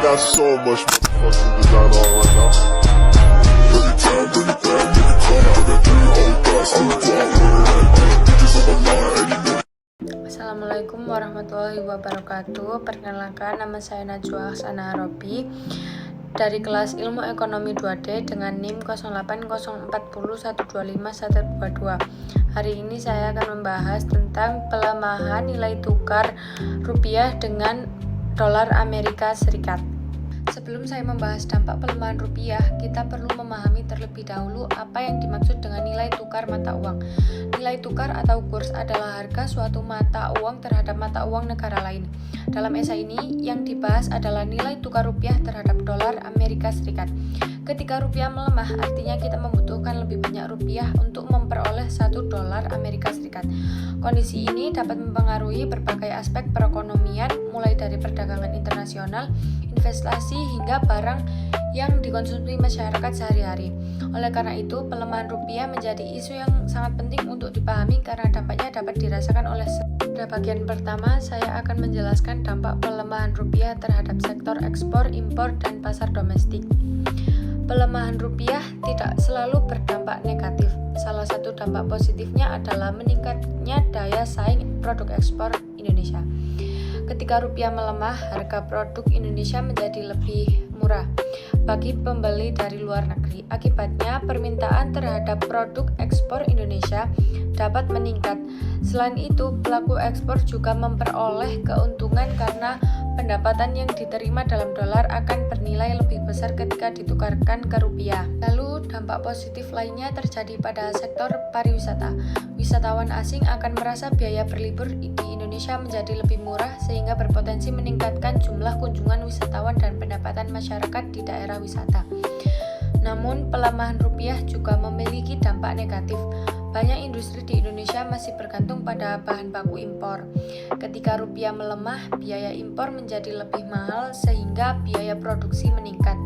got so much fucking design on right now. Every time, bring it back, make it come out, got 3 old thoughts, I'm the guap with it. Bitches on my line, and you know. Assalamualaikum warahmatullahi wabarakatuh. Perkenalkan, nama saya Najwa Aksana Arobi dari kelas Ilmu Ekonomi 2D dengan NIM 080401251122. Hari ini saya akan membahas tentang pelemahan nilai tukar rupiah dengan dolar Amerika Serikat. Sebelum saya membahas dampak pelemahan rupiah, kita perlu memahami terlebih dahulu apa yang dimaksud dengan nilai tukar mata uang. Nilai tukar atau kurs adalah harga suatu mata uang terhadap mata uang negara lain. Dalam esai ini, yang dibahas adalah nilai tukar rupiah terhadap dolar Amerika Serikat. Ketika rupiah melemah, artinya kita membutuhkan lebih banyak rupiah untuk memperoleh 1 dolar Amerika Serikat. Kondisi ini dapat mempengaruhi berbagai aspek perekonomian, mulai dari perdagangan internasional, investasi, hingga barang yang dikonsumsi masyarakat sehari-hari. Oleh karena itu, pelemahan rupiah menjadi isu yang sangat penting untuk dipahami karena dampaknya dapat dirasakan oleh pada bagian pertama, saya akan menjelaskan dampak pelemahan rupiah terhadap sektor ekspor, impor, dan pasar domestik. Pelemahan rupiah tidak selalu berdampak negatif. Salah satu dampak positifnya adalah meningkatnya daya saing produk ekspor Indonesia. Ketika rupiah melemah, harga produk Indonesia menjadi lebih murah bagi pembeli dari luar negeri. Akibatnya, permintaan terhadap produk ekspor Indonesia dapat meningkat. Selain itu, pelaku ekspor juga memperoleh keuntungan karena pendapatan yang diterima dalam dolar akan bernilai lebih besar ketika ditukarkan ke rupiah. Lalu, dampak positif lainnya terjadi pada sektor pariwisata. Wisatawan asing akan merasa biaya berlibur di Indonesia menjadi lebih murah sehingga berpotensi meningkatkan jumlah kunjungan wisatawan dan pendapatan masyarakat di daerah wisata. Namun, pelemahan rupiah juga memiliki dampak negatif. Banyak industri di Indonesia masih bergantung pada bahan baku impor. Ketika rupiah melemah, biaya impor menjadi lebih mahal sehingga biaya produksi meningkat.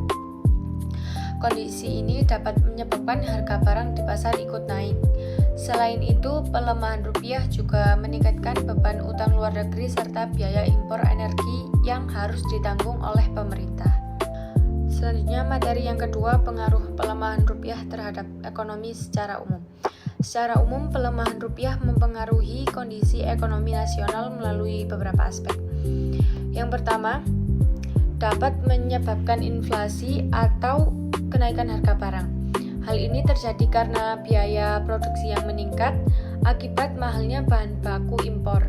Kondisi ini dapat menyebabkan harga barang di pasar ikut naik. Selain itu, pelemahan rupiah juga meningkatkan beban utang luar negeri serta biaya impor energi yang harus ditanggung oleh pemerintah. Selanjutnya, materi yang kedua, pengaruh pelemahan rupiah terhadap ekonomi secara umum. Secara umum, pelemahan rupiah mempengaruhi kondisi ekonomi nasional melalui beberapa aspek. Yang pertama, dapat menyebabkan inflasi atau kenaikan harga barang. Hal ini terjadi karena biaya produksi yang meningkat akibat mahalnya bahan baku impor.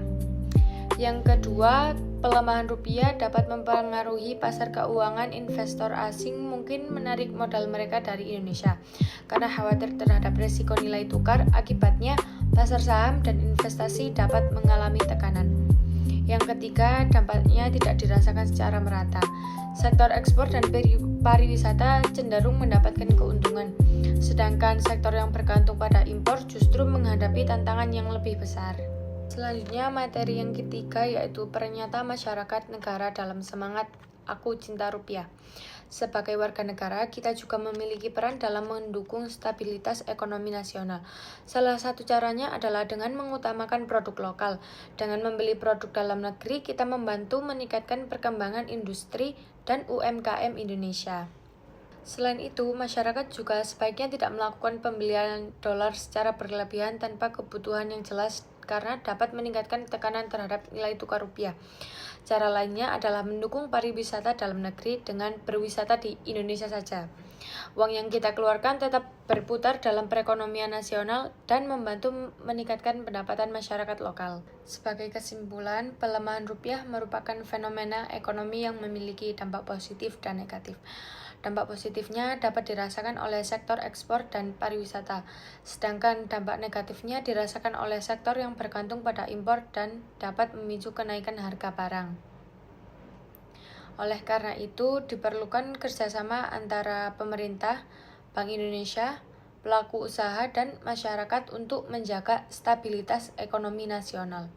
Yang kedua, pelemahan rupiah dapat mempengaruhi pasar keuangan. Investor asing mungkin menarik modal mereka dari Indonesia karena khawatir terhadap risiko nilai tukar. Akibatnya, pasar saham dan investasi dapat mengalami tekanan. Yang ketiga, dampaknya tidak dirasakan secara merata. Sektor ekspor dan pariwisata cenderung mendapatkan keuntungan, sedangkan sektor yang bergantung pada impor justru menghadapi tantangan yang lebih besar. Selanjutnya, materi yang ketiga yaitu pernyataan masyarakat negara dalam semangat Aku Cinta Rupiah. Sebagai warga negara, kita juga memiliki peran dalam mendukung stabilitas ekonomi nasional. Salah satu caranya adalah dengan mengutamakan produk lokal. Dengan membeli produk dalam negeri, kita membantu meningkatkan perkembangan industri dan UMKM Indonesia. Selain itu, masyarakat juga sebaiknya tidak melakukan pembelian dolar secara berlebihan tanpa kebutuhan yang jelas karena dapat meningkatkan tekanan terhadap nilai tukar rupiah. Cara lainnya adalah mendukung pariwisata dalam negeri dengan berwisata di Indonesia saja. Uang yang kita keluarkan tetap berputar dalam perekonomian nasional dan membantu meningkatkan pendapatan masyarakat lokal. Sebagai kesimpulan, pelemahan rupiah merupakan fenomena ekonomi yang memiliki dampak positif dan negatif. Dampak positifnya dapat dirasakan oleh sektor ekspor dan pariwisata, sedangkan dampak negatifnya dirasakan oleh sektor yang bergantung pada impor dan dapat memicu kenaikan harga barang. Oleh karena itu, diperlukan kerjasama antara pemerintah, Bank Indonesia, pelaku usaha, dan masyarakat untuk menjaga stabilitas ekonomi nasional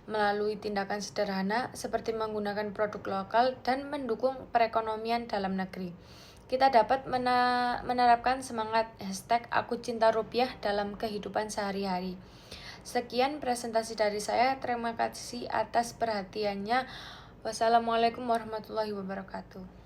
melalui tindakan sederhana seperti menggunakan produk lokal dan mendukung perekonomian dalam negeri. Kita dapat menerapkan semangat #Aku Cinta Rupiah dalam kehidupan sehari-hari. Sekian presentasi dari saya, terima kasih atas perhatiannya. Wassalamualaikum warahmatullahi wabarakatuh.